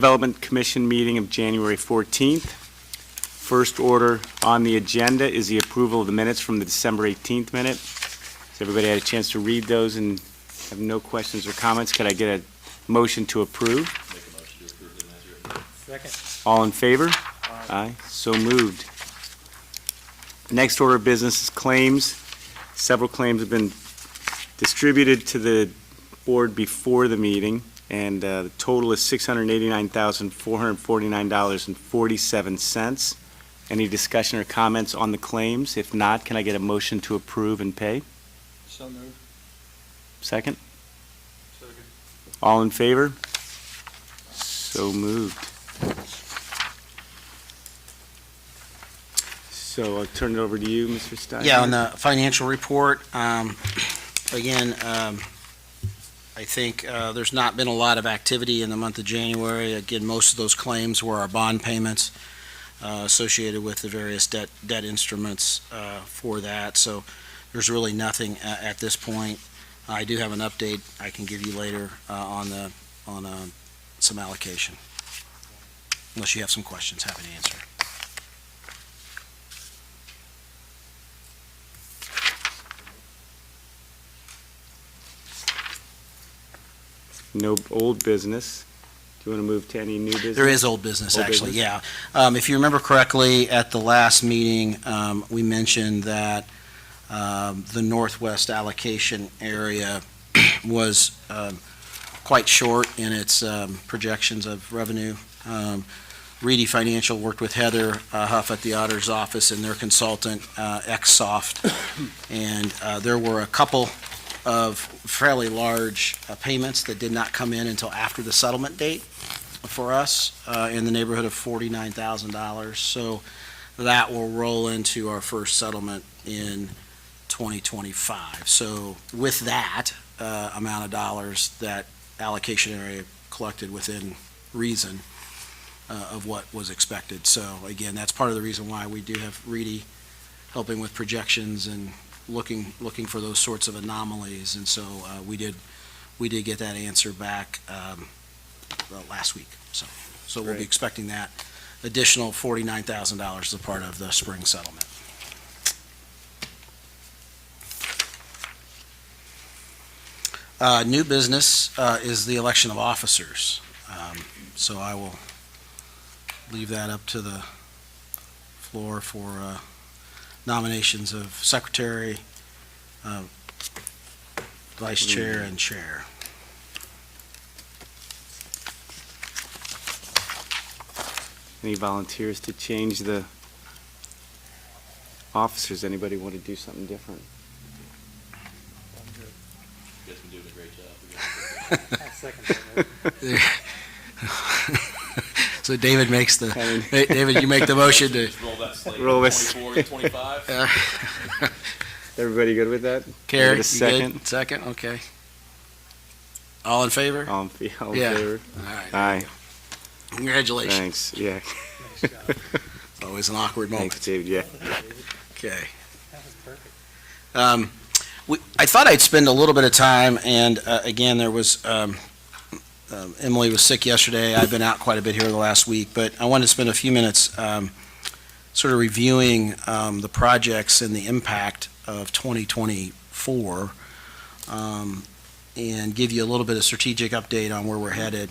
Development Commission meeting of January 14th. First order on the agenda is the approval of the minutes from the December 18th minute. Has everybody had a chance to read those and have no questions or comments? Could I get a motion to approve? Make a motion to approve them as written. Second. All in favor? Aye. So moved. Next order of business is claims. Several claims have been distributed to the board before the meeting, and the total is $689,449.47. Any discussion or comments on the claims? If not, can I get a motion to approve and pay? So moved. Second? Second. All in favor? So moved. So I'll turn it over to you, Mr. Stein. Yeah, on the financial report, again, I think there's not been a lot of activity in the month of January. Again, most of those claims were our bond payments associated with the various debt instruments for that. So there's really nothing at this point. I do have an update I can give you later on some allocation. Unless you have some questions, happy to answer. No old business. Do you want to move to any new business? There is old business, Old actually, business? yeah. If you remember correctly, at the last meeting, we mentioned that the northwest allocation area was quite short in its projections of revenue. Reedy Financial worked with Heather Huff at the auditor's office and their consultant, Xsoft, and there were a couple of fairly large payments that did not come in until after the settlement date for us, in the neighborhood of $49,000. So that will roll into our first settlement in 2025. So with that amount of dollars, that allocation area collected within reason of what was expected. So again, that's part of the reason why we do have Reedy helping with projections and looking for those sorts of anomalies, and so we did get that answer back last week. So we'll be Great. expecting that additional $49,000 as a part of the spring settlement. New business is the election of officers. So I will leave that up to the floor for nominations of secretary, vice chair, and chair. Any volunteers to change the officers? Anybody want to do something different? You guys been doing a great job. I second that. So David makes the, I mean- David, you make the motion to, Just roll that slate. Roll this. 24 to 25. Everybody good with that? Carrie, Give it a you second. good? Second, okay. All in favor? All in Yeah. favor? All right. Aye. Congratulations. Thanks, yeah. Nice job. It's always an awkward moment. Thanks, David, yeah. Okay. That was perfect. I thought I'd spend a little bit of time, and again, there was, Emily was sick yesterday. I've been out quite a bit here the last week, but I wanted to spend a few minutes sort of reviewing the projects and the impact of 2024, and give you a little bit of strategic update on where we're headed.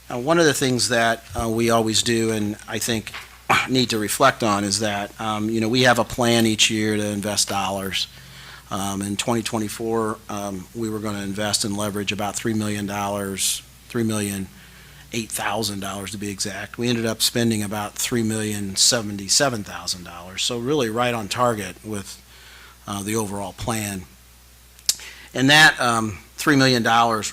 One of the things that we always do, and I think need to reflect on, is that we have a plan each year to invest dollars. In 2024, we were going to invest and leverage about $3 million, $3,008,000 to be exact. We ended up spending about $3,077,000, so really right on target with the overall plan. And that $3 million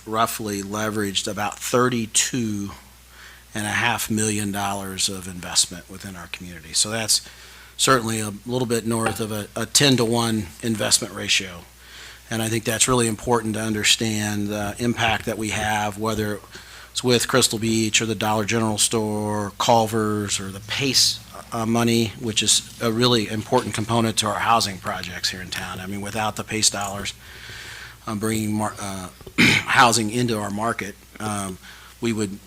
roughly leveraged about $32.5 million of investment within our community. So that's certainly a little bit north of a 10-to-1 investment ratio. And I think that's really important to understand the impact that we have, whether it's with Crystal Beach or the Dollar General Store, Culver's, or the PACE money, which is a really important component to our housing projects here in town. I mean, without the PACE dollars, bringing housing into our market, we would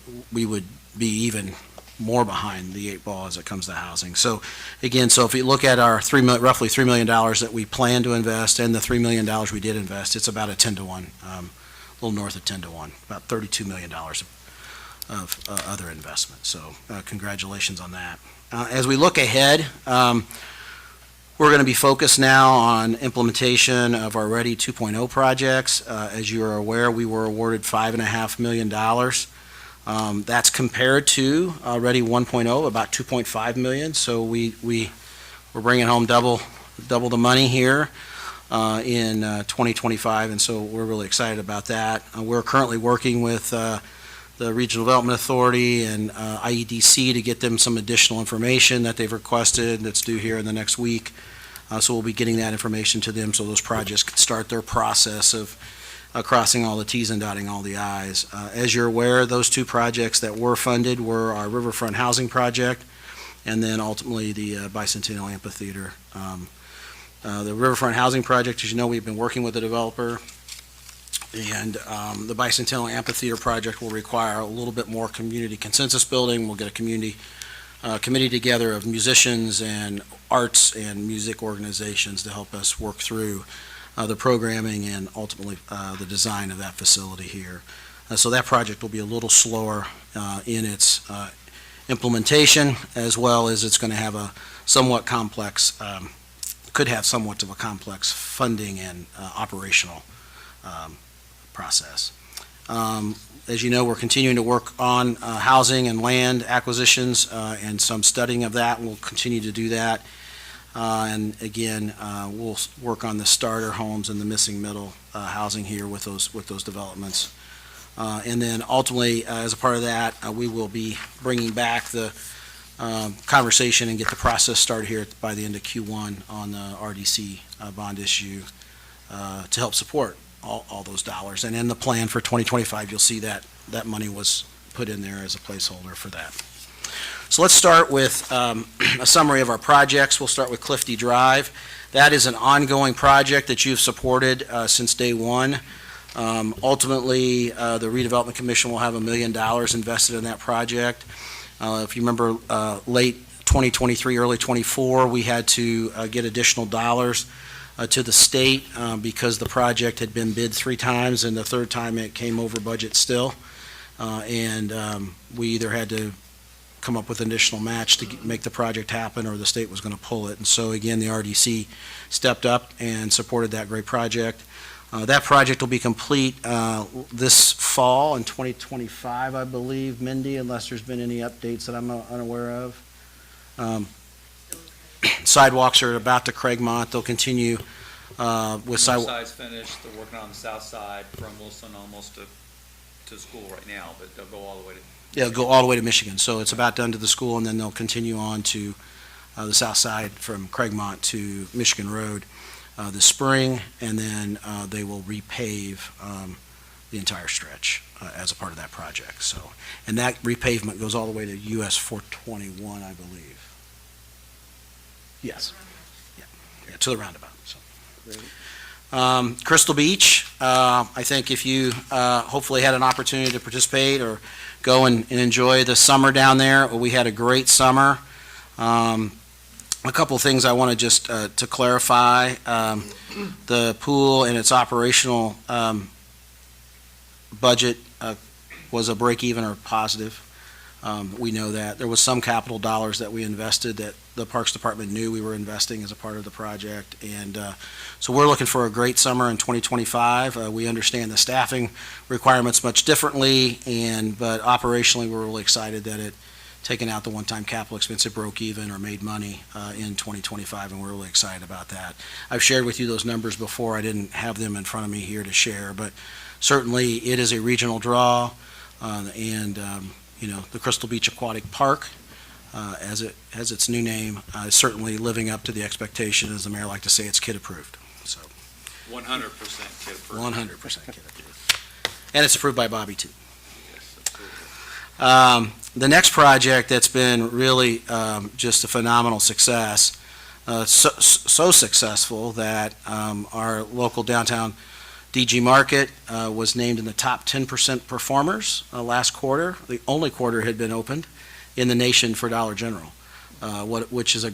be even more behind the 8 ball as it comes to housing. So again, so if you look at our roughly $3 million that we plan to invest and the $3 million we did invest, it's about a 10-to-1, a little north of 10-to-1, about $32 million of other investment. So congratulations on that. As we look ahead, we're going to be focused now on implementation of our Ready 2.0 projects. As you are aware, we were awarded $5.5 million. That's compared to Ready 1.0, about $2.5 million. So we're bringing home double the money here in 2025, and so we're really excited about that. We're currently working with the Regional Development Authority and IEDC to get them some additional information that they've requested that's due here in the next week. So we'll be getting that information to them so those projects can start their process of crossing all the Ts and dotting all the Is. As you're aware, those 2 projects that were funded were our Riverfront Housing Project and then ultimately the Bicentennial Amphitheater. The Riverfront Housing Project, as you know, we've been working with the developer, and the Bicentennial Amphitheater project will require a little bit more community consensus building. We'll get a community committee together of musicians and arts and music organizations to help us work through the programming and ultimately the design of that facility here. So that project will be a little slower in its implementation, as well as it's going to have a somewhat complex, could have somewhat of a complex funding and operational process. As you know, we're continuing to work on housing and land acquisitions and some studying of that, and we'll continue to do that. And again, we'll work on the starter homes and the missing middle housing here with those developments. And then ultimately, as a part of that, we will be bringing back the conversation and get the process started here by the end of Q1 on the RDC bond issue to help support all those dollars. And in the plan for 2025, you'll see that money was put in there as a placeholder for that. So let's start with a summary of our projects. We'll start with Clifty Drive. That is an ongoing project that you've supported since day one. Ultimately, the Redevelopment Commission will have $1 million invested in that project. If you remember, late 2023, early 24, we had to get additional dollars to the state because the project had been bid 3 times, and the 3rd time it came over budget still. And we either had to come up with an additional match to make the project happen, or the state was going to pull it. And so again, the RDC stepped up and supported that great project. That project will be complete this fall in 2025, I believe, Mindy, unless there's been any updates that I'm unaware of. Sidewalks are about to Craigmont. They'll continue with North sidewalk. side's finished, they're working on the south side from Wilson almost to school right now, but they'll go all the way to. Yeah, go all the way to Michigan. So it's about done to the school, and then they'll continue on to the south side from Craigmont to Michigan Road this spring, and then they will repave the entire stretch as a part of that project. So, and that repavement goes all the way to US 421, I believe. Yes. Yeah, to the roundabout. So. Crystal Beach, I think if you hopefully had an opportunity to participate or go and enjoy the summer down there, we had a great summer. A couple of things I want to just to clarify. The pool and its operational budget was a break even or positive. We know that. There was some capital dollars that we invested that the Parks Department knew we were investing as a part of the project. And so we're looking for a great summer in 2025. We understand the staffing requirements much differently, but operationally, we're really excited that it, taking out the one-time capital expense, it broke even or made money in 2025, and we're really excited about that. I've shared with you those numbers before. I didn't have them in front of me here to share, but certainly it is a regional draw, and the Crystal Beach Aquatic Park, as it has its new name, is certainly living up to the expectation, as the mayor liked to say, it's kid-approved. So 100% kid approved. 100% kid-approved. And it's approved by Bobby, too. Yes, absolutely. The next project that's been really just a phenomenal success, so successful that our local downtown DG Market was named in the top 10% performers last quarter. The only quarter had been opened in the nation for Dollar General, which is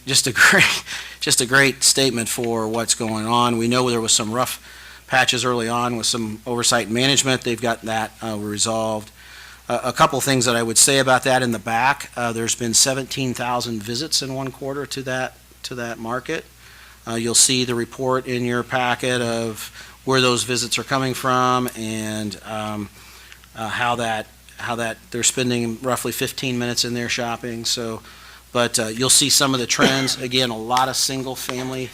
just a great statement for what's going on. We know there was some rough patches early on with some oversight management. They've got that resolved. A couple things that I would say about that in the back. There's been 17,000 visits in one quarter to that market. You'll see the report in your packet of where those visits are coming from and how that they're spending roughly 15 minutes in there shopping. But you'll see some of the trends. Again, a lot of single-family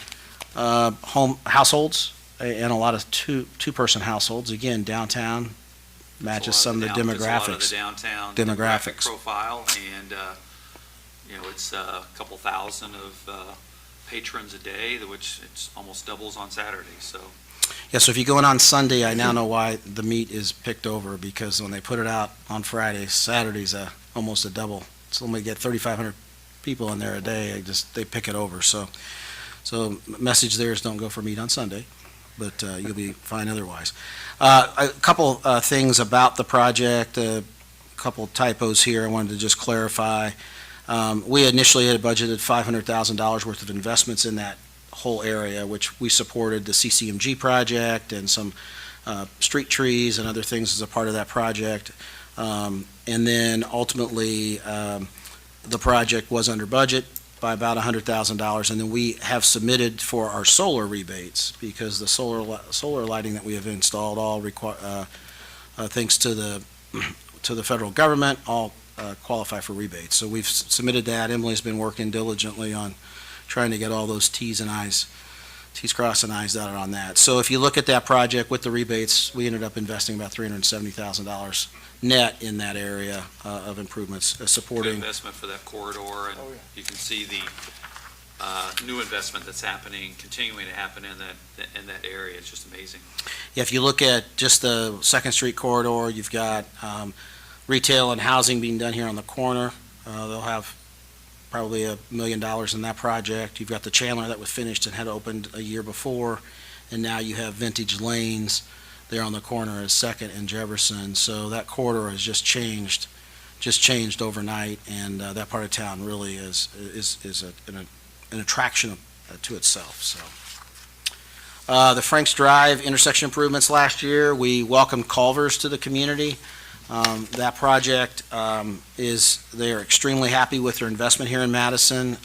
home households and a lot of two-person households. Again, downtown matches some of the demographics. It's a lot of the downtown Demographics. demographic profile, and it's a couple thousand of patrons a day, which it's almost doubles on Saturday. So Yeah, so if you go in on Sunday, I now know why the meat is picked over, because when they put it out on Friday, Saturday's almost a double. So when we get 3,500 people in there a day, they pick it over. So message there is don't go for meat on Sunday, but you'll be fine otherwise. A couple things about the project, a couple typos here I wanted to just clarify. We initially had budgeted $500,000 worth of investments in that whole area, which we supported the CCMG project and some street trees and other things as a part of that project. And then ultimately, the project was under budget by about $100,000, and then we have submitted for our solar rebates, because the solar lighting that we have installed all thanks to the federal government, all qualify for rebates. So we've submitted that. Emily's been working diligently on trying to get all those T's crossed and I's dotted on that. So if you look at that project with the rebates, we ended up investing about $370,000 net in that area of improvements, good supporting. investment for that corridor, and Oh, yeah. you can see the new investment that's happening, continuing to happen in that area. It's just amazing. Yeah, if you look at just the Second Street corridor, you've got retail and housing being done here on the corner. They'll have probably $1 million in that project. You've got the Chandler that was finished and had opened a year before, and now you have Vintage Lanes there on the corner as Second and Jefferson. So that corridor has just changed overnight, and that part of town really is an attraction to itself. So the Franks Drive intersection improvements last year, we welcomed Culvers to the community. That project they are extremely happy with their investment here in Madison.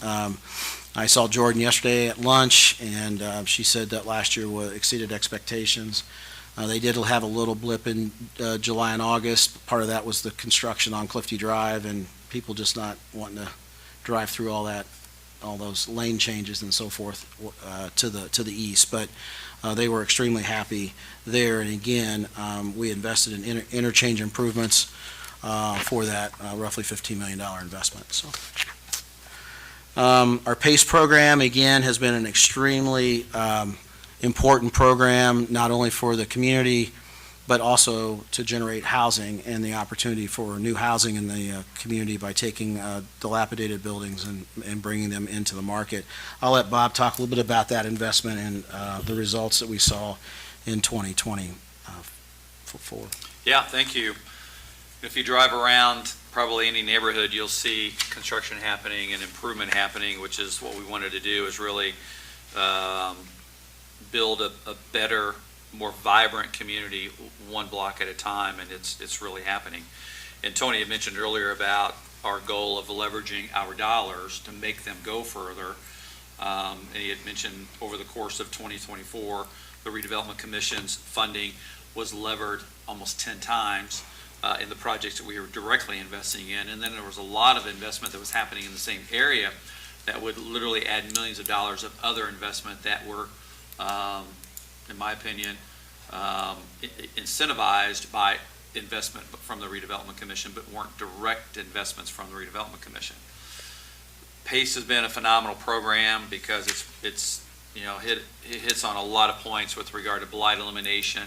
I saw Jordan yesterday at lunch, and she said that last year exceeded expectations. They did have a little blip in July and August. Part of that was the construction on Clifty Drive and people just not wanting to drive through all those lane changes and so forth to the east. But they were extremely happy there. And again, we invested in interchange improvements for that roughly $15 million investment. So our PACE program, again, has been an extremely important program, not only for the community, but also to generate housing and the opportunity for new housing in the community by taking dilapidated buildings and bringing them into the market. I'll let Bob talk a little bit about that investment and the results that we saw in 2024. Yeah, thank you. If you drive around probably any neighborhood, you'll see construction happening and improvement happening, which is what we wanted to do, is really build a better, more vibrant community one block at a time, and it's really happening. And Tony had mentioned earlier about our goal of leveraging our dollars to make them go further. And he had mentioned over the course of 2024, the Redevelopment Commission's funding was levered almost 10 times in the projects that we were directly investing in. And then there was a lot of investment that was happening in the same area that would literally add millions of dollars of other investment that were, in my opinion, incentivized by investment from the Redevelopment Commission, but weren't direct investments from the Redevelopment Commission. PACE has been a phenomenal program because it hits on a lot of points with regard to blight elimination,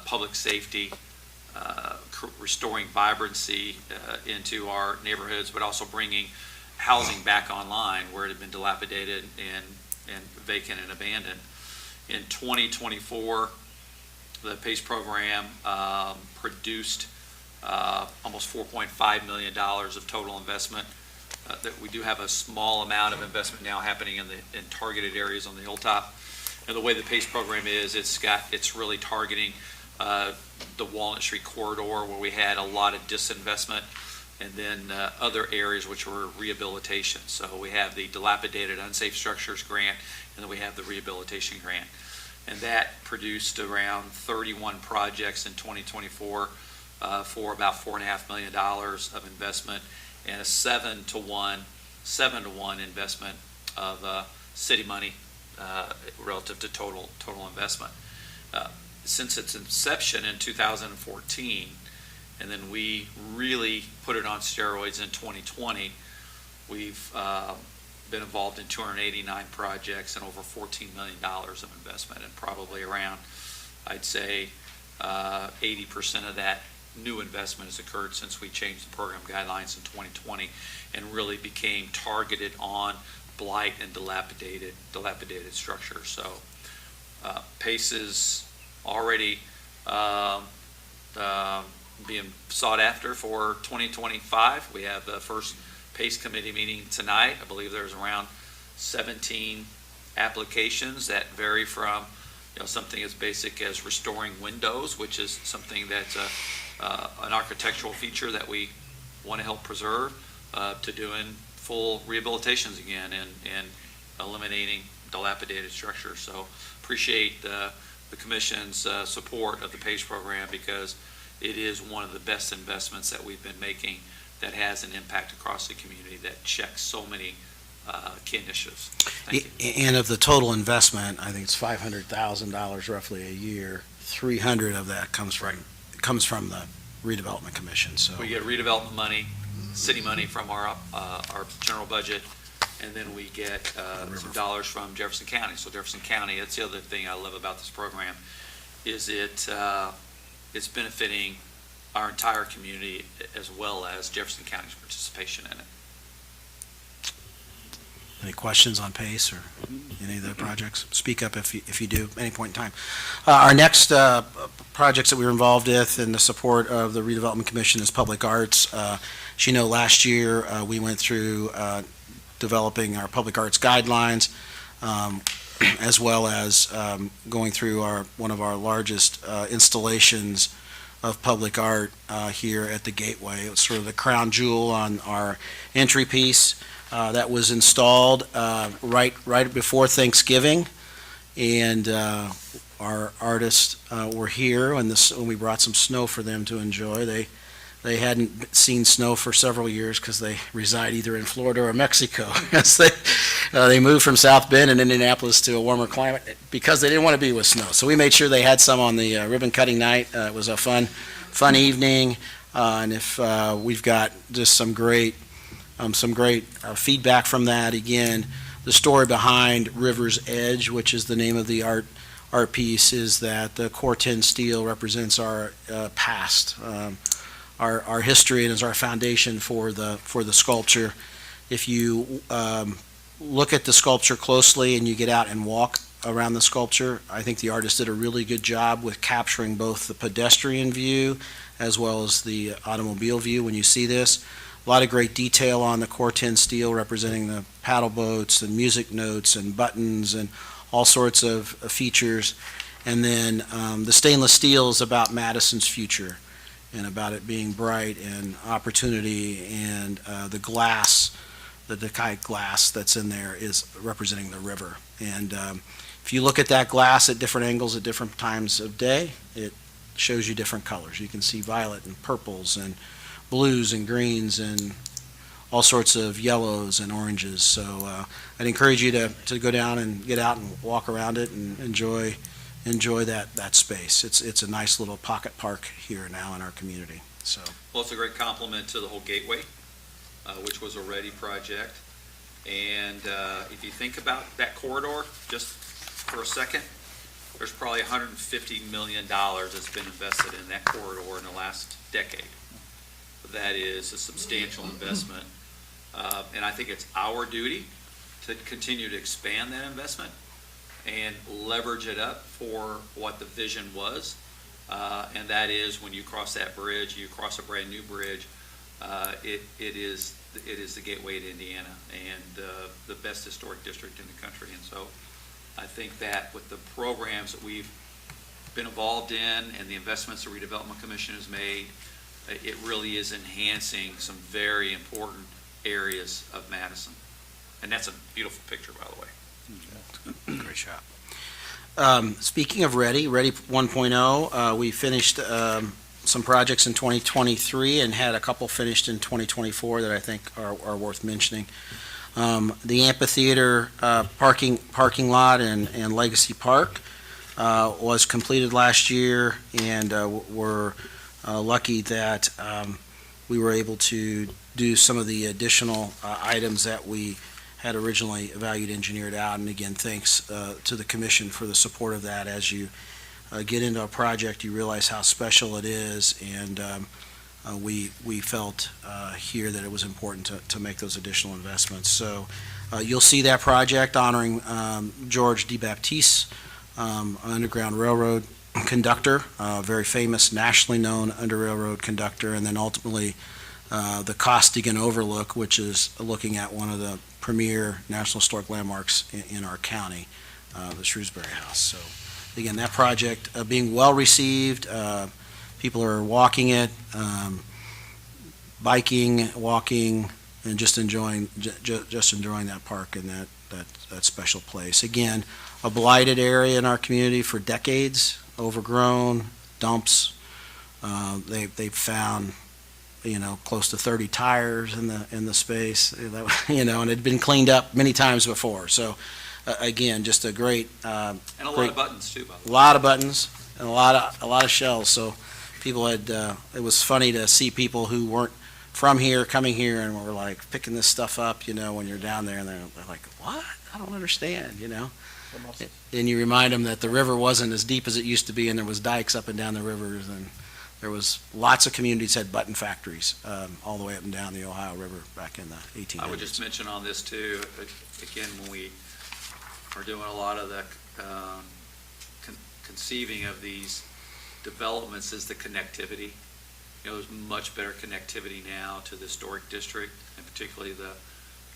public safety, restoring vibrancy into our neighborhoods, but also bringing housing back online where it had been dilapidated and vacant and abandoned. In 2024, The PACE program produced almost $4.5 million of total investment. That we do have a small amount of investment now happening in targeted areas on the hilltop. And the way the PACE program is, it's really targeting the Walnut Street corridor where we had a lot of disinvestment, and then other areas which were rehabilitation. So we have the dilapidated unsafe structures grant, and then we have the rehabilitation grant. And that produced around 31 projects in 2024 for about $4.5 million of investment, and a 7-to-1 investment of city money relative to total investment. Since its inception in 2014, and then we really put it on steroids in 2020, we've been involved in 289 projects and over $14 million of investment, and probably around, I'd say, 80% of that new investment has occurred since we changed the program guidelines in 2020 and really became targeted on blight and dilapidated structures. So PACE is already being sought after for 2025. We have the first PACE committee meeting tonight. I believe there's around 17 applications that vary from something as basic as restoring windows, which is something that's an architectural feature that we want to help preserve, to doing full rehabilitations again and eliminating dilapidated structures. So appreciate the Commission's support of the PACE program, because it is one of the best investments that we've been making that has an impact across the community, that checks so many key initiatives. Thank you. And of the total investment, I think it's $500,000 roughly a year. 300 of that comes from the Redevelopment Commission. So We get redevelopment money, city money from our general budget, and then we get some dollars from Jefferson County. So Jefferson County, that's the other thing I love about this program, is it's benefiting our entire community as well as Jefferson County's participation in it. any questions on PACE or any of the projects? Speak up if you do, any point in time. Our next projects that we were involved with in the support of the Redevelopment Commission is public arts. As you know, last year we went through developing our public arts guidelines, as well as going through one of our largest installations of public art here at the Gateway. It was sort of the crown jewel on our entry piece that was installed right before Thanksgiving, and our artists were here when we brought some snow for them to enjoy. They hadn't seen snow for several years because they reside either in Florida or Mexico. They moved from South Bend and Indianapolis to a warmer climate because they didn't want to be with snow. So we made sure they had some on the ribbon cutting night. It was a fun evening, and if we've got just some great feedback from that. Again, the story behind River's Edge, which is the name of the art piece, is that the core 10 steel represents our past. Our history, and is our foundation for the sculpture. If you look at the sculpture closely and you get out and walk around the sculpture, I think the artist did a really good job with capturing both the pedestrian view as well as the automobile view when you see this. A lot of great detail on the core 10 steel representing the paddle boats and music notes and buttons and all sorts of features. And then the stainless steel is about Madison's future, and about it being bright and opportunity, and the glass, the Decay glass that's in there is representing the river. And if you look at that glass at different angles at different times of day, it shows you different colors. You can see violet and purples and blues and greens and all sorts of yellows and oranges. So I'd encourage you to go down and get out and walk around it and enjoy that space. It's a nice little pocket park here now in our community. So, Well, it's a great compliment to the whole Gateway, which was a ready project. And if you think about that corridor, just for a second, there's probably $150 million that's been invested in that corridor in the last decade. That is a substantial investment. And I think it's our duty to continue to expand that investment and leverage it up for what the vision was And that is when you cross that bridge, you cross a brand-new bridge, it is the gateway to Indiana and the best historic district in the country. And so I think that with the programs that we've been involved in and the investments the Redevelopment Commission has made, it really is enhancing some very important areas of Madison. And that's a beautiful picture, by the way. Great shot. Speaking of Ready 1.0, we finished some projects in 2023 and had a couple finished in 2024 that I think are worth mentioning. The amphitheater parking lot and Legacy Park was completed last year, and we're lucky that we were able to do some of the additional items that we had originally valued engineered out. And again, thanks to the commission for the support of that. As you get into a project, you realize how special it is, and we felt here that it was important to make those additional investments. So you'll see that project honoring George DeBaptiste, Underground Railroad conductor, very famous, nationally known under railroad conductor, and then ultimately the Costigan Overlook, which is looking at one of the premier National Historic Landmarks in our county, the Shrewsbury House. So again, that project being well received. People are walking it, biking, walking, and just enjoying that park and that special place. Again, a blighted area in our community for decades, overgrown, dumps. They've found close to 30 tires in the space, and it had been cleaned up many times before. So again, just a great And a lot of buttons, too, by the a way. lot of buttons and a lot of shells. So people had it was funny to see people who weren't from here coming here and were like picking this stuff up, when you're down there, and they're like, "What? I don't understand," And you remind them that the river wasn't as deep as it used to be, and there was dikes up and down the rivers, and there was lots of communities had button factories all the way up and down the Ohio River back in the 1800s. I would just mention on this too, again, when we are doing a lot of the conceiving of these developments is the connectivity. There's much better connectivity now to the historic district, and particularly the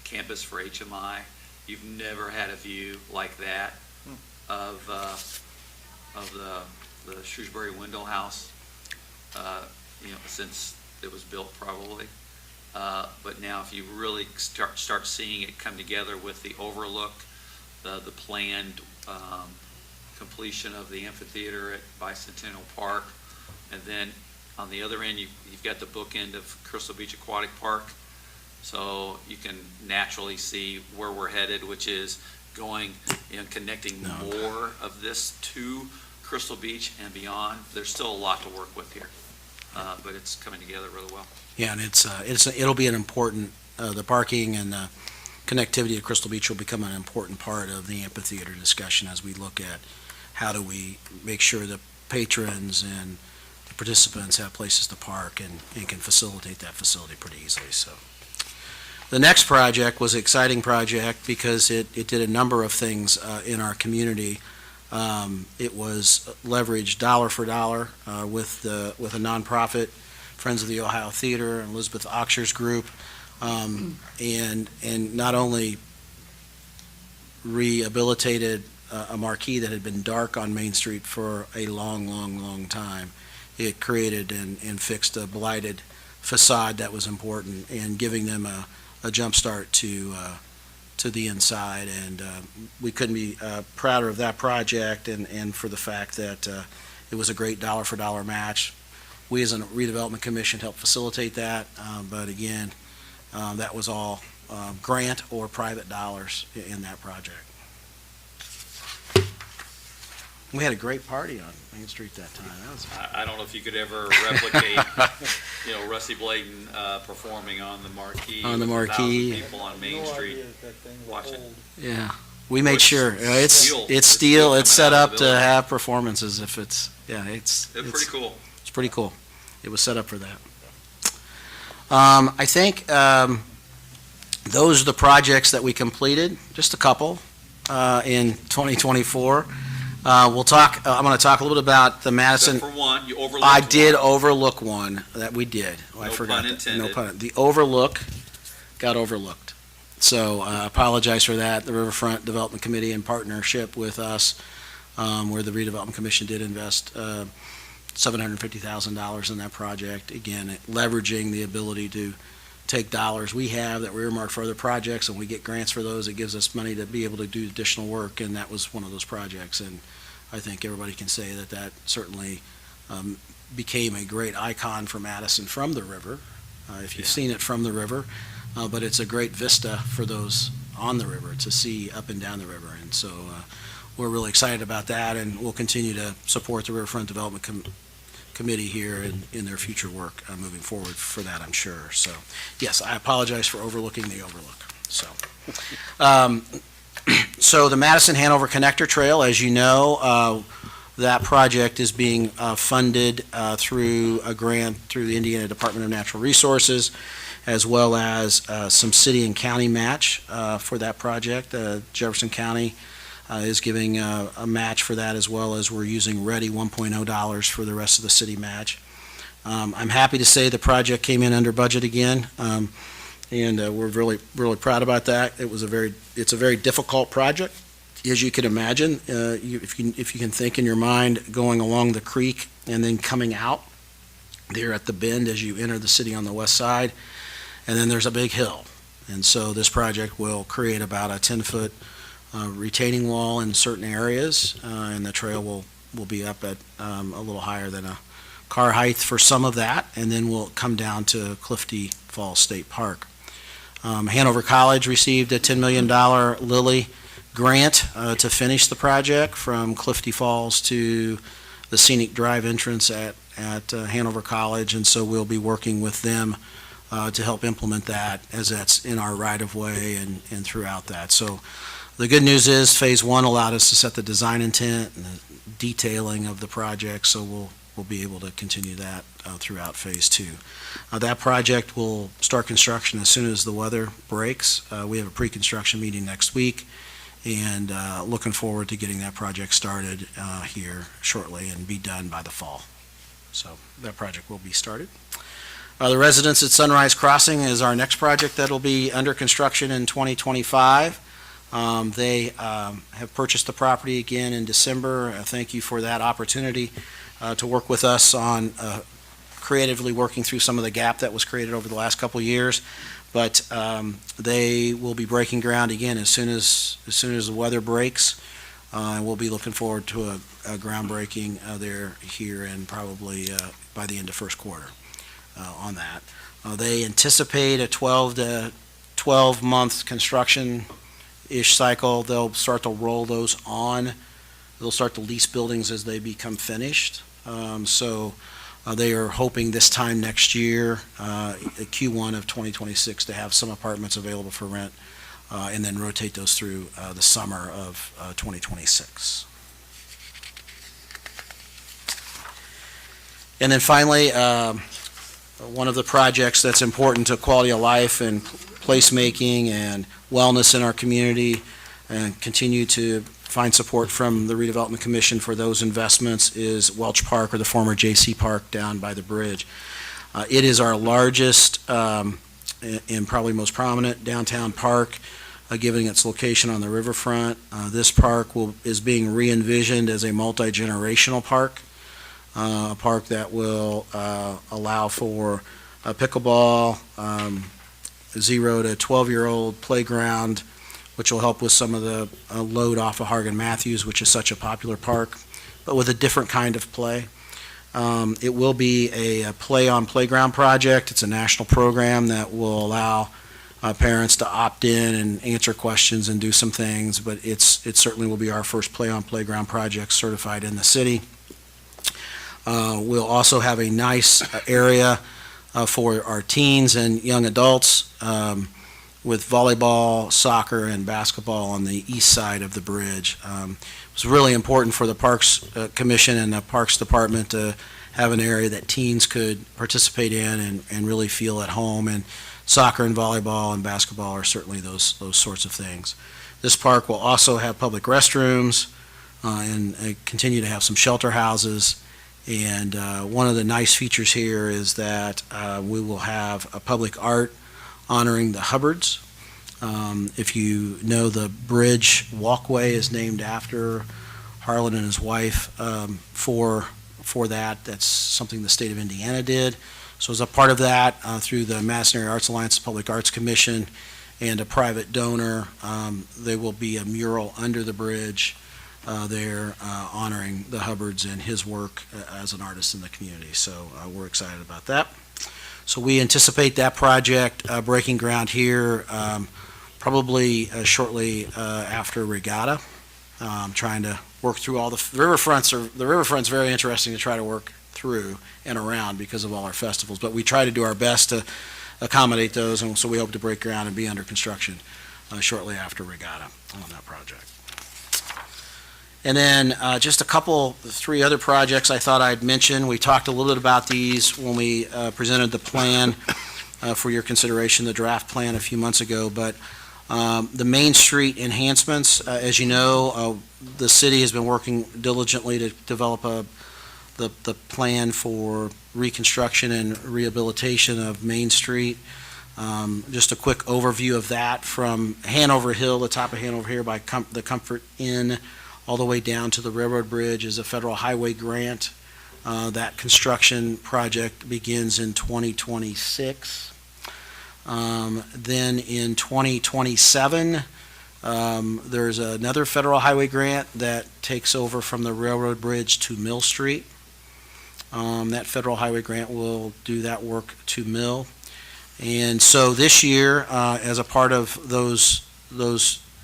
campus for HMI. You've never had a view like that of the Shrewsbury Wendell House, since it was built probably. But now if you really start seeing it come together with the overlook, the planned completion of the amphitheater at Bicentennial Park, and then on the other end, you've got the bookend of Crystal Beach Aquatic Park. So you can naturally see where we're headed, which is going, connecting more of this to Crystal Beach and beyond. There's still a lot to work with here, but it's coming together really well. Yeah, and it'll be an important, the parking and the connectivity to Crystal Beach will become an important part of the amphitheater discussion as we look at how do we make sure that patrons and the participants have places to park and can facilitate that facility pretty easily. So the next project was an exciting project because it did a number of things in our community. It was leveraged dollar for dollar with a nonprofit, Friends of the Ohio Theater, and Elizabeth Oxer's group, and not only rehabilitated a marquee that had been dark on Main Street for a long time. It created and fixed a blighted facade that was important, and giving them a jump start to the inside. And we couldn't be prouder of that project, and for the fact that it was a great dollar for dollar match. We as a redevelopment commission helped facilitate that, but again, that was all grant or private dollars in that project. We had a great party on Main Street that time. That was I don't know if you could ever replicate, Rusty Bladen performing on the marquee. On the with marquee. 1,000 people on Main Street. Watch it. Yeah, we made It's sure. It's steel. it's It's steel. steel It's set coming out of up the to building. have performances. If it's It's pretty cool. It's pretty cool. It was set up for that. I think those are the projects that we completed. Just a couple in 2024. We'll talk, I'm going to talk a little bit about the Madison. Except for one, you overlooked I did one. overlook one that we did. I No forgot pun that. intended. The overlook got overlooked. So I apologize for that. The Riverfront Development Committee, in partnership with us, where the Redevelopment Commission did invest $750,000 in that project. Again, leveraging the ability to take dollars we have that were earmarked for other projects, and we get grants for those. It gives us money to be able to do additional work, and that was one of those projects. And I think everybody can say that that certainly became a great icon for Madison from the river, if you've seen it from the river. But it's a great vista for those on the river to see up and down the river. And so we're really excited about that, and we'll continue to support the Riverfront Development Committee here in their future work moving forward for that, I'm sure. So, yes, I apologize for overlooking the overlook. So, so the Madison-Hanover Connector Trail, as you know, that project is being funded through a grant through the Indiana Department of Natural Resources, as well as some city and county match for that project. Jefferson County is giving a match for that, as well as we're using Ready 1.0 dollars for the rest of the city match. I'm happy to say the project came in under budget again, and we're really proud about that. It's a very difficult project, as you can imagine. If you can think in your mind going along the creek and then coming out there at the bend as you enter the city on the west side, and then there's a big hill. And so this project will create about a 10-foot retaining wall in certain areas, and the trail will be up at a little higher than a car height for some of that, and then we'll come down to Clifty Falls State Park. Hanover College received a $10 million Lilly grant to finish the project from Clifty Falls to the Scenic Drive entrance at Hanover College, and so we'll be working with them to help implement that, as that's in our right-of-way and throughout that. So the good news is Phase 1 allowed us to set the design intent and the detailing of the project, so we'll be able to continue that throughout Phase 2. That project will start construction as soon as the weather breaks. We have a pre-construction meeting next week, and looking forward to getting that project started here shortly and be done by the fall. So that project will be started. The residents at Sunrise Crossing is our next project that will be under construction in 2025. They have purchased the property again in December. Thank you for that opportunity to work with us on creatively working through some of the gap that was created over the last couple of years. But they will be breaking ground again as soon as the weather breaks. And we'll be looking forward to a groundbreaking there here, and probably by the end of first quarter on that. They anticipate a 12 to 12-month construction-ish cycle. They'll start to roll those on. They'll start to lease buildings as they become finished. So they are hoping this time next year, Q1 of 2026, to have some apartments available for rent, and then rotate those through the summer of 2026. And then finally, one of the projects that's important to quality of life and placemaking and wellness in our community, and continue to find support from the Redevelopment Commission for those investments, is Welch Park, or the former J.C. Park down by the bridge. It is our largest and probably most prominent downtown park, given its location on the riverfront. This park is being re-envisioned as a multi-generational park, a park that will allow for a pickleball, 0 to 12-year-old playground, which will help with some of the load off of Hargan Matthews, which is such a popular park, but with a different kind of play. It will be a play-on-playground project. It's a national program that will allow parents to opt in and answer questions and do some things, but it certainly will be our first play-on-playground project certified in the city. We'll also have a nice area for our teens and young adults, with volleyball, soccer, and basketball on the east side of the bridge. It was really important for the Parks Commission and the Parks Department to have an area that teens could participate in and really feel at home, and soccer and volleyball and basketball are certainly those sorts of things. This park will also have public restrooms, and continue to have some shelter houses. And one of the nice features here is that we will have a public art honoring the Hubbards. If you know, the bridge walkway is named after Harlan and his wife. For that, that's something the state of Indiana did. So as a part of that, through the Madison Area Arts Alliance Public Arts Commission and a private donor, there will be a mural under the bridge there honoring the Hubbards and his work as an artist in the community. So we're excited about that. So we anticipate that project breaking ground here probably shortly after Regatta. Trying to work through all the riverfronts. The riverfront's very interesting to try to work through and around because of all our festivals, but we try to do our best to accommodate those, and so we hope to break ground and be under construction shortly after Regatta on that project. And then just three other projects I thought I'd mention. We talked a little bit about these when we presented the plan for your consideration, the draft plan a few months ago, but the Main Street enhancements, as you know, the city has been working diligently to develop the plan for reconstruction and rehabilitation of Main Street. Just a quick overview of that from Hanover Hill, the top of Hanover Hill by the Comfort Inn, all the way down to the railroad bridge is a federal highway grant. That construction project begins in 2026. Then in 2027, there's another federal highway grant that takes over from the railroad bridge to Mill Street. That federal highway grant will do that work to Mill. And so this year, as a part of those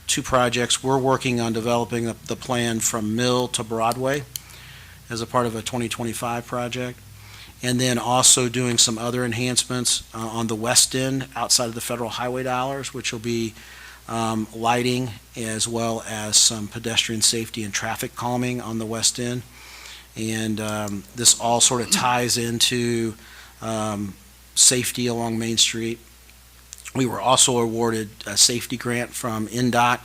two projects, we're working on developing the plan from Mill to Broadway as a part of a 2025 project. And then also doing some other enhancements on the west end outside of the federal highway dollars, which will be lighting as well as some pedestrian safety and traffic calming on the west end. And this all sort of ties into safety along Main Street. We were also awarded a safety grant from NDOT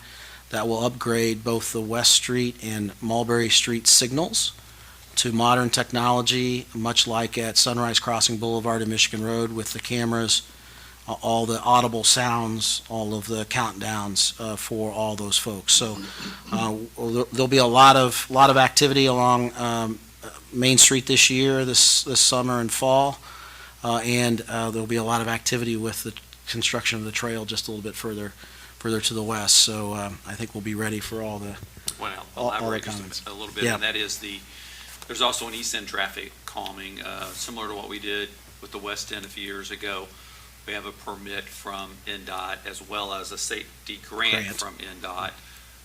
that will upgrade both the West Street and Mulberry Street signals to modern technology, much like at Sunrise Crossing Boulevard and Michigan Road with the cameras, all the audible sounds, all of the countdowns for all those folks. So there'll be a lot of activity along Main Street this year, this summer and fall, and there'll be a lot of activity with the construction of the trail just a little bit further to the west. So I think we'll be ready for all the Elaborate comments. just a little bit, Yeah. and that is there's also an east end traffic calming, similar to what we did with the west end a few years ago. We have a permit from NDOT as well as a safety grant from NDOT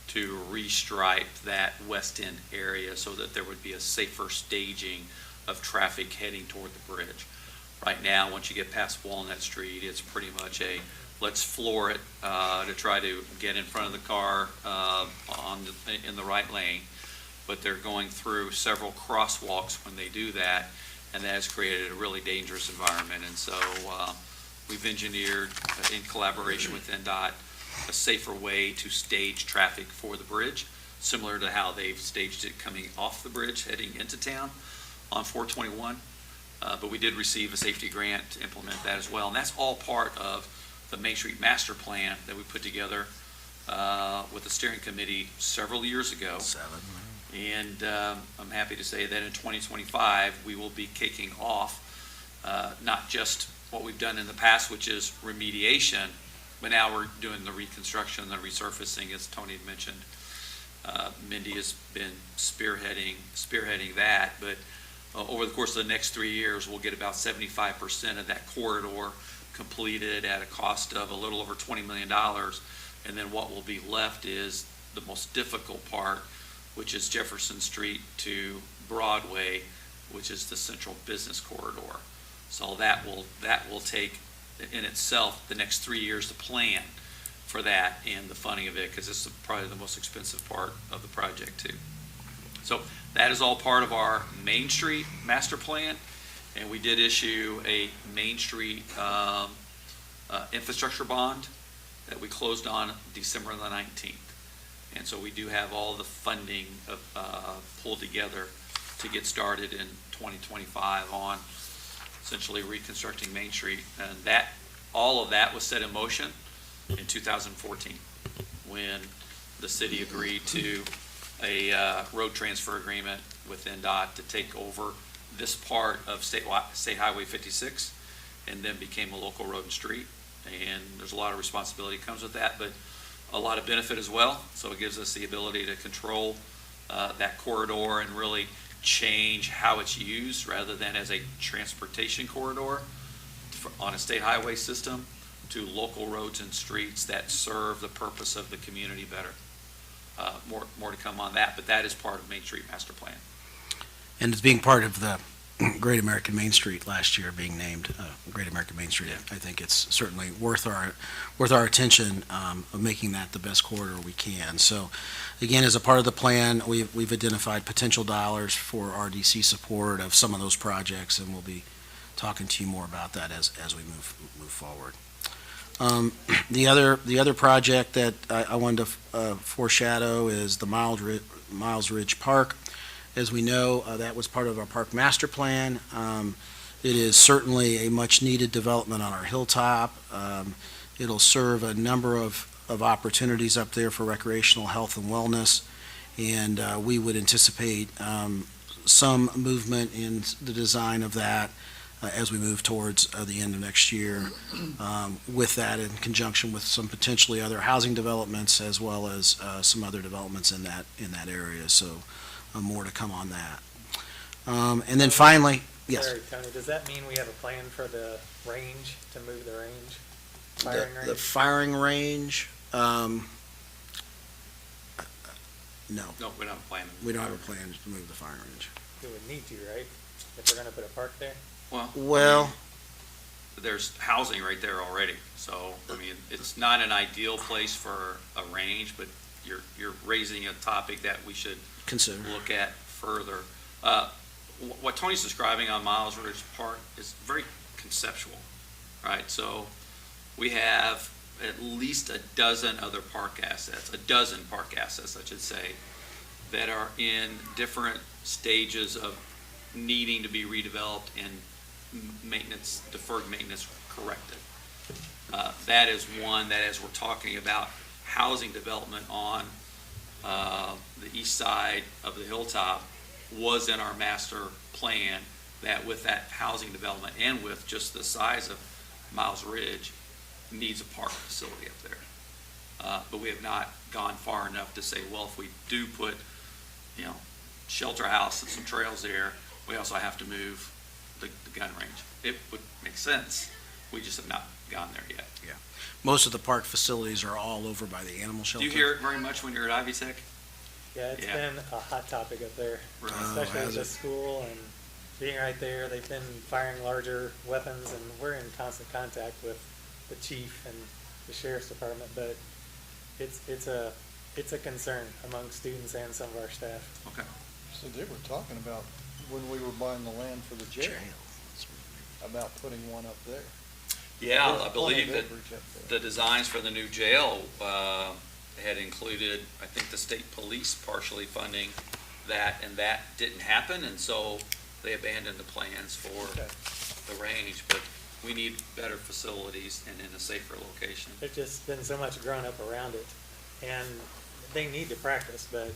to restripe that west end area so that there would be a safer staging of traffic heading toward the bridge. Right now, once you get past Walnut Street, it's pretty much let's floor it to try to get in front of the car in the right lane. But they're going through several crosswalks when they do that, and that has created a really dangerous environment. And so we've engineered, in collaboration with NDOT, a safer way to stage traffic for the bridge, similar to how they've staged it coming off the bridge heading into town on 421. But we did receive a safety grant to implement that as well. And that's all part of the Main Street Master Plan that we put together with the steering committee several years ago. And I'm happy to say that in 2025, we will be kicking off not just what we've done in the past, which is remediation, but now we're doing the reconstruction, the resurfacing, as Tony had mentioned. Mindy has been spearheading that, but over the course of the next 3 years, we'll get about 75% of that corridor completed at a cost of a little over $20 million. And then what will be left is the most difficult part, which is Jefferson Street to Broadway, which is the central business corridor. So that will take in itself the next 3 years to plan for that and the funding of it, because it's probably the most expensive part of the project too. So that is all part of our Main Street master plan, and we did issue a Main Street infrastructure bond that we closed on December the 19th. And so we do have all the funding pulled together to get started in 2025 on essentially reconstructing Main Street. And all of that was set in motion in 2014, when the city agreed to a road transfer agreement with NDOT to take over this part of State Highway 56, and then became a local road and street. And there's a lot of responsibility that comes with that, but a lot of benefit as well. So it gives us the ability to control that corridor and really change how it's used, rather than as a transportation corridor on a state highway system, to local roads and streets that serve the purpose of the community better. More to come on that, but that is part of Main Street Master Plan. And it's being part of the Great American Main Street last year, being named Great American Main Street. I think it's certainly worth our attention of making that the best corridor we can. So, again, as a part of the plan, we've identified potential dollars for RDC support of some of those projects, and we'll be talking to you more about that as we move forward. The other project that I wanted to foreshadow is the Miles Ridge Park. As we know, that was part of our park master plan. It is certainly a much-needed development on our hilltop. It'll serve a number of opportunities up there for recreational health and wellness, and we would anticipate some movement in the design of that as we move towards the end of next year. With that, in conjunction with some potentially other housing developments, as well as some other developments in that area. So more to come on that. And then finally, yes. Sorry, Tony, does that mean we have a plan for the range, to move the range? Firing The range? firing range, no, No, we don't have a plan. we don't have a plan to move the firing range. We would need to, right? If we're gonna put a park there? Well, There's housing right there already, so, I mean, it's not an ideal place for a range, but you're raising a topic that we should consider. look at further. What Tony's describing on Miles Ridge Park is very conceptual, right? So we have at least a dozen park assets, I should say, that are in different stages of needing to be redeveloped and deferred maintenance corrected. That is one that, as we're talking about housing development on the east side of the hilltop, was in our master plan, that with that housing development and with just the size of Miles Ridge, needs a park facility up there. But we have not gone far enough to say, well, if we do put, shelter house and some trails there, we also have to move the gun range. It would make sense. We just have not gone there yet. Most of the park facilities are all over by the animal Do shelter. you hear it very much when you're at Ivy Tech? Yeah, it's Yeah. been a hot topic up there, Really? especially has at the it? school and being right there. They've been firing larger weapons, and we're in constant contact with the chief and the sheriff's department, but it's a concern among students and some of our staff. Okay. So they were talking about, when we were buying the land for the jail, about putting one up there. Yeah, There's I plenty believe of that acreage up there. the designs for the new jail had included, I think, the state police partially funding that, and that didn't happen, and so they abandoned the plans for Okay. the range. But we need better facilities and in a safer location. There's just been so much grown up around it, and they need to practice, but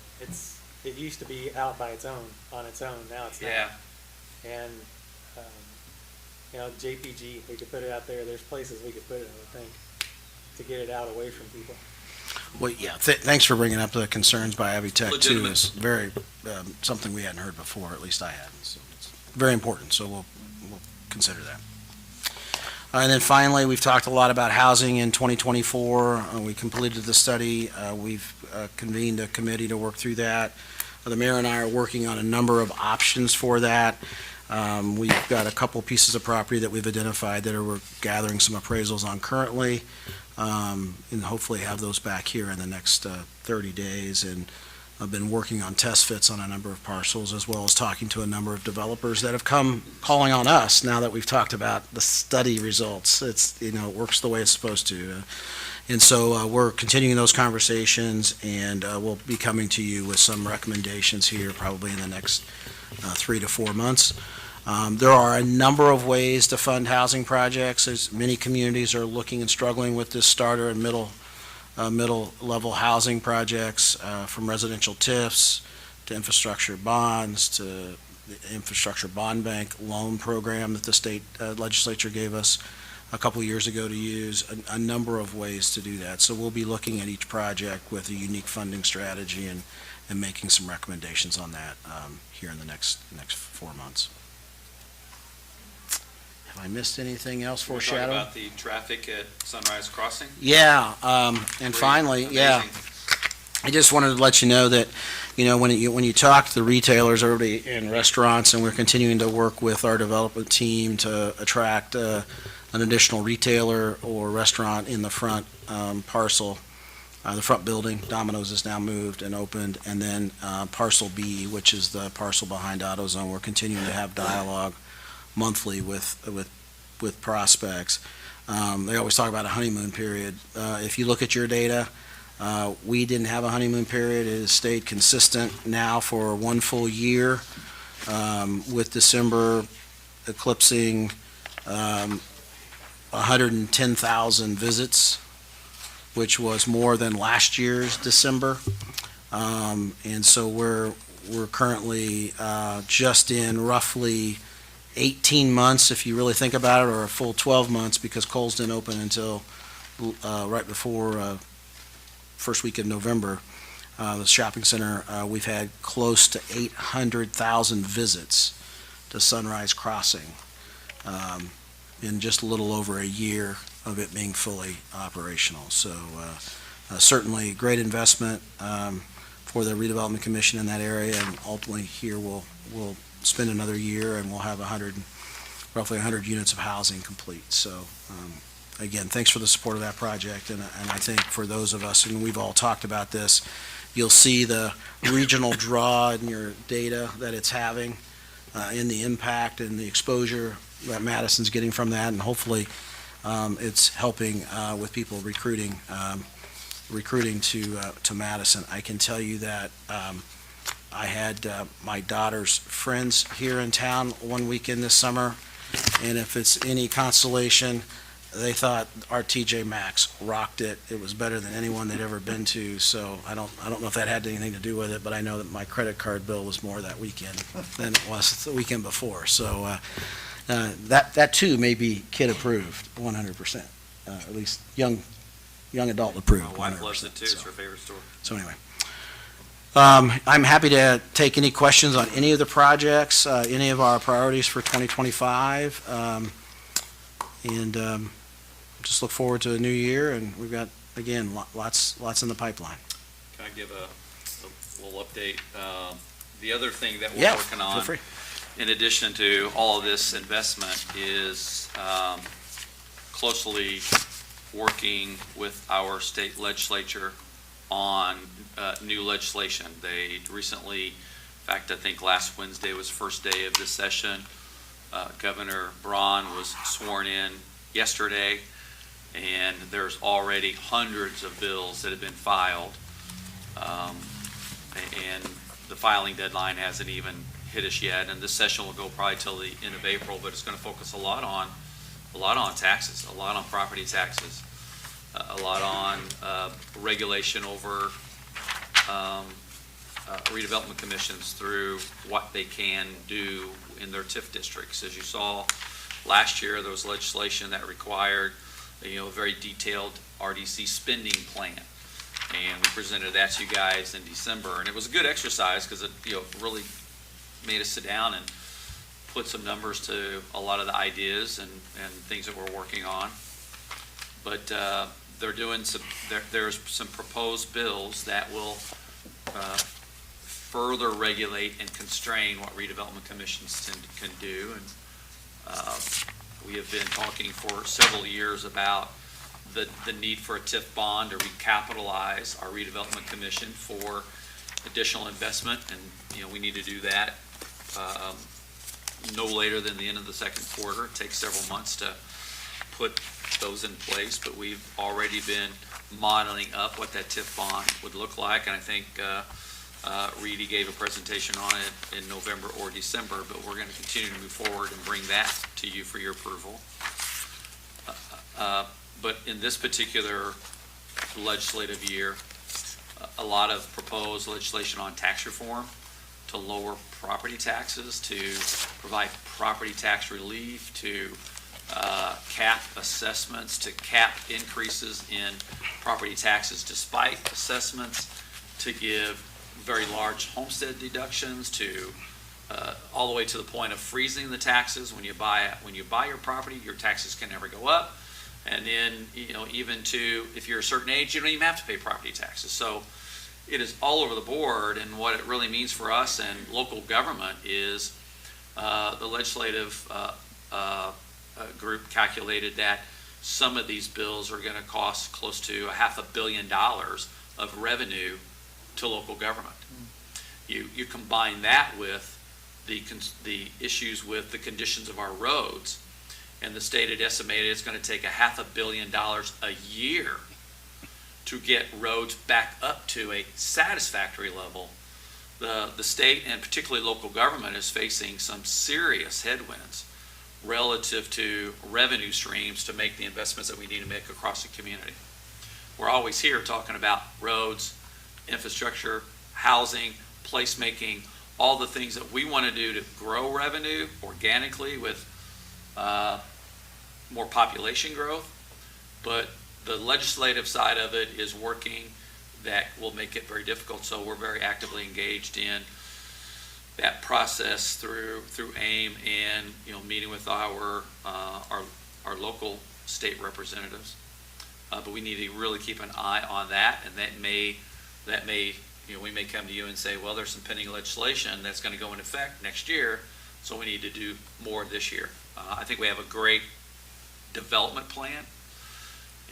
it used to be out by its own, on its own. Now it's not. Yeah, And, JPG, we could put it out there. There's places we could put it, I would think, to get it out away from people. Well, yeah, thanks for bringing up the concerns by Ivy Tech, too. Legitimate. It's very, something we hadn't heard before, at least I hadn't. So it's very important, so we'll consider that. And then finally, we've talked a lot about housing in 2024. We completed the study. We've convened a committee to work through that. The mayor and I are working on a number of options for that. We've got a couple pieces of property that we've identified that we're gathering some appraisals on currently, and hopefully have those back here in the next 30 days. And I've been working on test fits on a number of parcels, as well as talking to a number of developers that have come calling on us now that we've talked about the study results. It works the way it's supposed to. And so we're continuing those conversations, and we'll be coming to you with some recommendations here probably in the next 3 to 4 months. There are a number of ways to fund housing projects. As many communities are looking and struggling with this starter and middle-level housing projects, from residential TIFs to infrastructure bonds to the infrastructure bond bank loan program that the state legislature gave us a couple years ago to use, a number of ways to do that. So we'll be looking at each project with a unique funding strategy and making some recommendations on that here in the next 4 months. Have I missed anything else We're talking foreshadowing? about the traffic at Sunrise Crossing. Yeah, and Great. finally, yeah, Amazing. I just wanted to let you know that, when you talk to the retailers, everybody in restaurants, and we're continuing to work with our development team to attract an additional retailer or restaurant in the front parcel, the front building. Domino's has now moved and opened, and then parcel B, which is the parcel behind AutoZone. We're continuing to have dialogue monthly with prospects. They always talk about a honeymoon period. If you look at your data, we didn't have a honeymoon period. It has stayed consistent now for 1 full year, with December eclipsing 110,000 visits, which was more than last year's December. And so we're currently just in roughly 18 months, if you really think about it, or a full 12 months, because Kohl's didn't open until right before first week of November. The shopping center, we've had close to 800,000 visits to Sunrise Crossing in just a little over a year of it being fully operational. So certainly great investment for the Redevelopment Commission in that area, and ultimately here we'll spend another year and we'll have roughly 100 units of housing complete. So again, thanks for the support of that project, and I think for those of us, and we've all talked about this, you'll see the regional draw in your data that it's having, in the impact and the exposure that Madison's getting from that, and hopefully it's helping with people recruiting to Madison. I can tell you that I had my daughter's friends here in town one weekend this summer, and if it's any consolation, they thought our TJ Maxx rocked it. It was better than anyone they'd ever been to. So I don't know if that had anything to do with it, but I know that my credit card bill was more that weekend than it was the weekend before. So that too may be kid approved, 100%. At least young adult approved. My wife loves 100%. it too. It's her favorite store. So anyway, I'm happy to take any questions on any of the projects, any of our priorities for 2025, and just look forward to a new year. And we've got, again, lots in the pipeline. Can I give a little update? The other thing that we're Yeah, working feel on, free. in addition to all of this investment, is closely working with our state legislature on new legislation. They recently, in fact, I think last Wednesday was first day of this session. Governor Braun was sworn in yesterday, and there's already hundreds of bills that have been filed. And the filing deadline hasn't even hit us yet, and this session will go probably till the end of April, but it's going to focus a lot on taxes, a lot on property taxes, a lot on regulation over redevelopment commissions through what they can do in their TIF districts. As you saw last year, there was legislation that required a very detailed RDC spending plan, and we presented that to you guys in December, and it was a good exercise because it really made us sit down and put some numbers to a lot of the ideas and things that we're working on. But they're doing there's some proposed bills that will further regulate and constrain what redevelopment commissions can do. And we have been talking for several years about the need for a TIF bond to recapitalize our redevelopment commission for additional investment, and we need to do that no later than the end of the second quarter. It takes several months to put those in place, but we've already been modeling up what that TIF bond would look like, and I think Reedy gave a presentation on it in November or December, but we're going to continue to move forward and bring that to you for your approval. But in this particular legislative year, a lot of proposed legislation on tax reform to lower property taxes, to provide property tax relief, to cap assessments, to cap increases in property taxes despite assessments, to give very large homestead deductions, to all the way to the point of freezing the taxes. When you buy your property, your taxes can never go up. And then, even to, if you're a certain age, you don't even have to pay property taxes. So it is all over the board, and what it really means for us and local government is the legislative group calculated that some of these bills are going to cost close to $500 million of revenue to local government. You combine that with the issues with the conditions of our roads, and the state had estimated it's going to take $500 million a year to get roads back up to a satisfactory level. The state and particularly local government is facing some serious headwinds relative to revenue streams to make the investments that we need to make across the community. We're always here talking about roads, infrastructure, housing, placemaking, all the things that we want to do to grow revenue organically with more population growth, but the legislative side of it is working that will make it very difficult. So we're very actively engaged in that process through AIM and meeting with our local state representatives. But we need to really keep an eye on that, and that may we may come to you and say, well, there's some pending legislation that's going to go into effect next year, so we need to do more this year. I think we have a great development plan,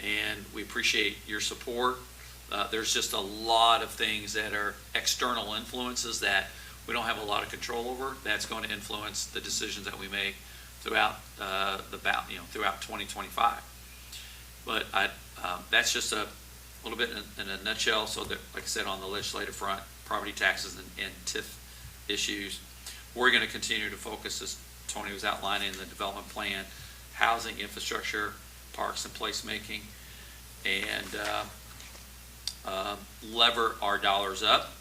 and we appreciate your support. There's just a lot of things that are external influences that we don't have a lot of control over. That's going to influence the decisions that we make throughout throughout 2025. But that's just a little bit in a nutshell. So that, like I said, on the legislative front, property taxes and TIF issues, we're going to continue to focus, as Tony was outlining, the development plan, housing, infrastructure, parks and placemaking, and lever our dollars up.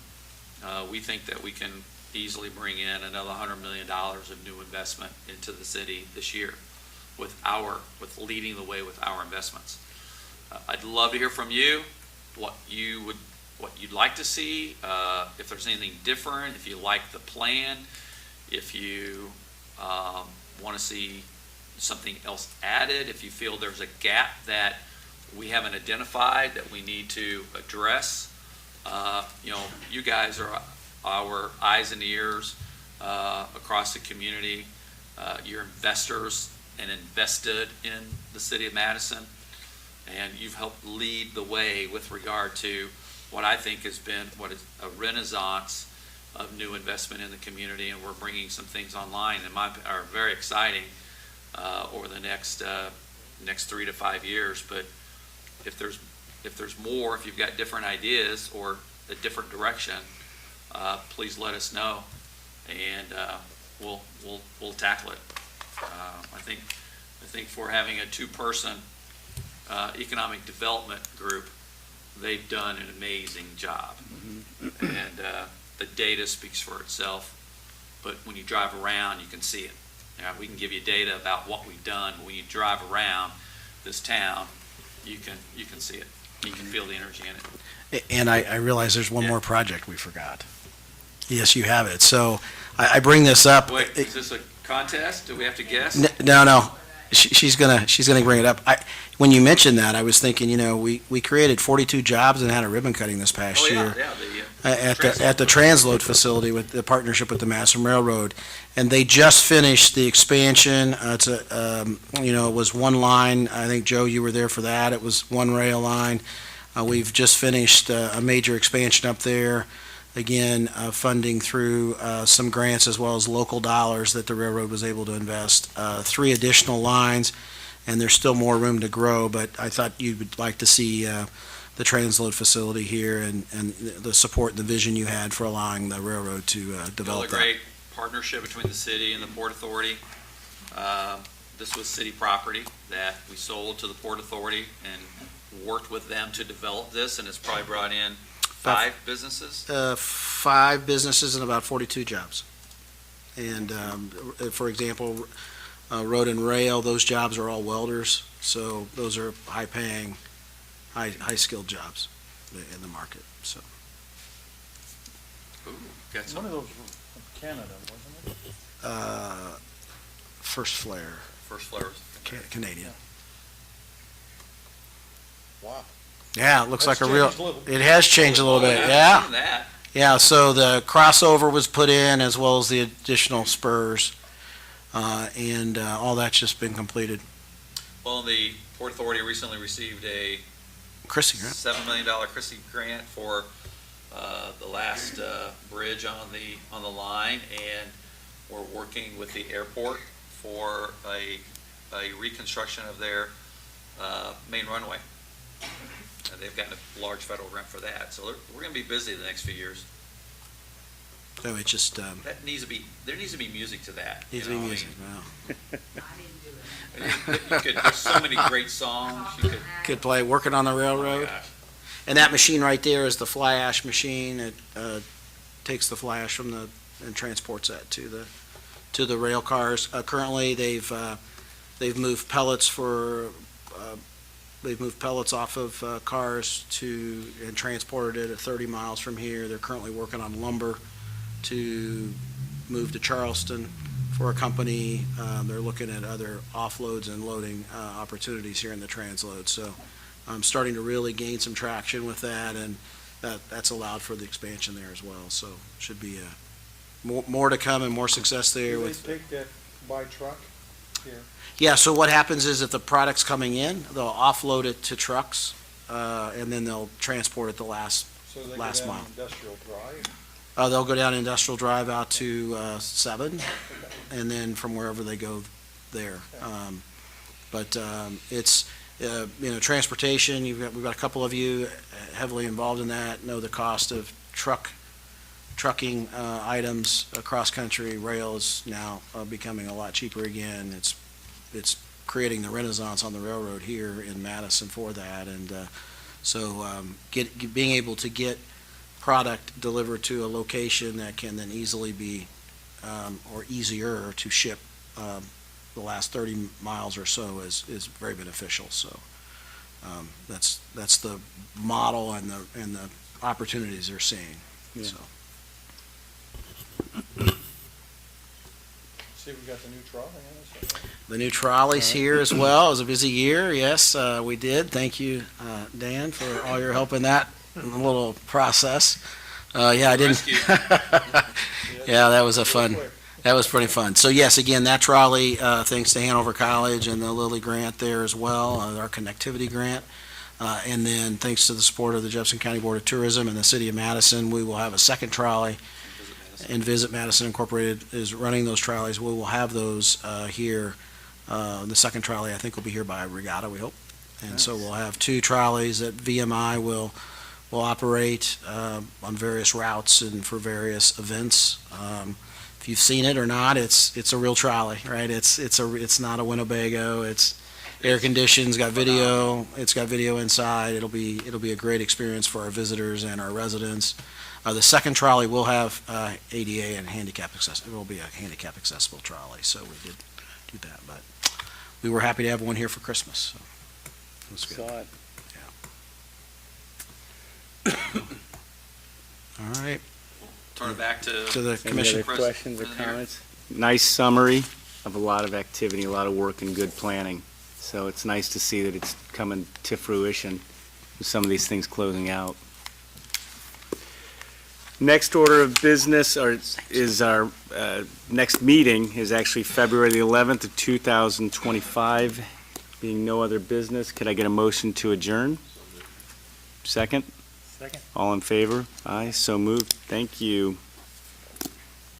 We think that we can easily bring in another $100 million of new investment into the city this year with leading the way with our investments. I'd love to hear from you what you'd like to see, if there's anything different, if you like the plan, if you want to see something else added, if you feel there's a gap that we haven't identified that we need to address. You guys are our eyes and ears across the community. You're investors and invested in the city of Madison, and you've helped lead the way with regard to what I think has been a renaissance of new investment in the community, and we're bringing some things online that are very exciting over the next 3 to 5 years. But if there's more, if you've got different ideas or a different direction, please let us know, and we'll tackle it. I think for having a two-person economic development group, they've done an amazing job, and the data speaks for itself. But when you drive around, you can see it. We can give you data about what we've done, but when you drive around this town, you can see it. You can feel the energy in it. And I realize there's one more project we forgot. Yes, you have it. So I bring this up. Wait, is this a contest? Do we have to guess? No. She's gonna bring it up. When you mentioned that, I was thinking, we created 42 jobs and had a ribbon cutting this past year at the transload facility with the partnership with the Madison Railroad, and they just finished the expansion. It was one line. I think, Joe, you were there for that. It was one rail line. We've just finished a major expansion up there. Again, funding through some grants as well as local dollars that the railroad was able to invest. 3 additional lines, and there's still more room to grow, but I thought you would like to see the transload facility here and the support and the vision you had for allowing the railroad to Still a develop that. great partnership between the city and the Port Authority. This was city property that we sold to the Port Authority and worked with them to develop this, and it's probably brought in 5 businesses. 5 businesses and about 42 jobs. And for example, road and rail, those jobs are all welders, so those are high-paying, high-skilled jobs in the market, so. Ooh, got One some. of those was from Canada, wasn't it? First Flare, First Flowers. Canadian. Wow. Yeah, it looks like That's a real, changed a little. it has changed a little bit, Oh, I yeah. haven't seen that. Yeah, so the crossover was put in as well as the additional spurs, and all that's just been completed. Well, the Port Authority recently received a Chrissy, right? $7 million Christie grant for the last bridge on the line, and we're working with the airport for a reconstruction of their main runway. And they've gotten a large federal grant for that, so we're going to be busy the next few years. So it's just, That needs to be, there needs to be music to that. needs to you be know, I music, mean, wow. there's so many great songs. You could, Could play Working on the oh my Railroad. gosh. And that machine right there is the fly ash machine. It takes the fly ash from and transports that to the rail cars. Currently, they've moved pellets off of cars and transported it at 30 miles from here. They're currently working on lumber to move to Charleston for a company. They're looking at other offloads and loading opportunities here in the transload. So I'm starting to really gain some traction with that, and that's allowed for the expansion there as well. So should be more to come and more success there. Do With they take that by truck here? Yeah, so what happens is if the product's coming in, they'll offload it to trucks, and then they'll transport it the last So they go Last down mile. Industrial Drive? They'll go down Industrial Drive out to 7, and then from wherever they go there. But it's, transportation, we've got a couple of you heavily involved in that, know the cost of trucking items across country. Rail is now becoming a lot cheaper again. It's creating the renaissance on the railroad here in Madison for that, and so being able to get product delivered to a location that can then easily be, or easier to ship the last 30 miles or so is very beneficial. So that's the model and the opportunities they're seeing. Yeah. So See, we got the new trolley on us. the new trolley's here as well. It was a busy year. Yes, we did. Thank you, Dan, for all your help in that little process. Yeah, I didn't. Rescue. Yeah, that was that was pretty fun. So yes, again, that trolley, thanks to Hanover College and the Lilly grant there as well, our connectivity grant. And then thanks to the support of the Jefferson County Board of Tourism and the City of Madison, we will have a second trolley. And Visit Madison Incorporated is running those trolleys. We will have those here. The second trolley, I think, will be here by Regatta, we hope. And so we'll have 2 trolleys that VMI will operate on various routes and for various events. If you've seen it or not, it's a real trolley, right? It's not a Winnebago. It's air conditioned, got video. It's got video inside. It'll be a great experience for our visitors and our residents. The second trolley will have ADA and handicap accessible. It will be a handicap accessible trolley. So we did do that, but we were happy to have one here for Christmas. So it was good. Saw it. All right. Turn it back to To the Any commission. other questions or President here. comments? Nice summary of a lot of activity, a lot of work and good planning. So it's nice to see that it's coming to fruition with some of these things closing out. Next order of business is our next meeting is actually February the 11th of 2025. Being no other business, could I get a motion to adjourn? Second? Second. All in favor? Aye, so moved. Thank you.